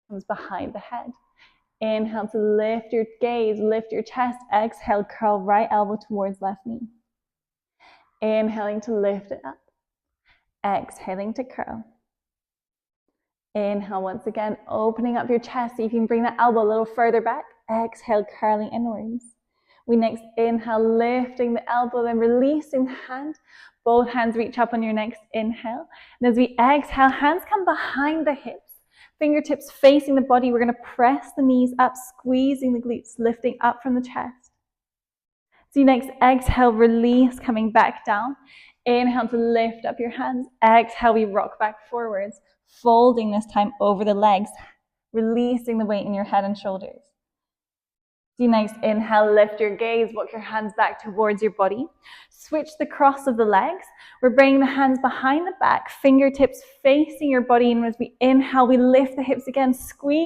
comes behind the head. Inhale to lift your gaze, lift your chest. Exhale, curl right elbow towards left knee. Inhaling to lift it up. Exhaling to curl. Inhale once again, opening up your chest. See if you can bring that elbow a little further back. Exhale, curling inwards. We next inhale, lifting the elbow, then releasing the hand. Both hands reach up on your next inhale. And as we exhale, hands come behind the hips. Fingertips facing the body. We're going to press the knees up, squeezing the glutes, lifting up from the chest. So you next exhale, release, coming back down. Inhale to lift up your hands. Exhale, we rock back forwards, folding this time over the legs, releasing the weight in your head and shoulders. So you next inhale, lift your gaze, walk your hands back towards your body. Switch the cross of the legs. We're bringing the hands behind the back, fingertips facing your body. And as we inhale, we lift the hips again, squeeze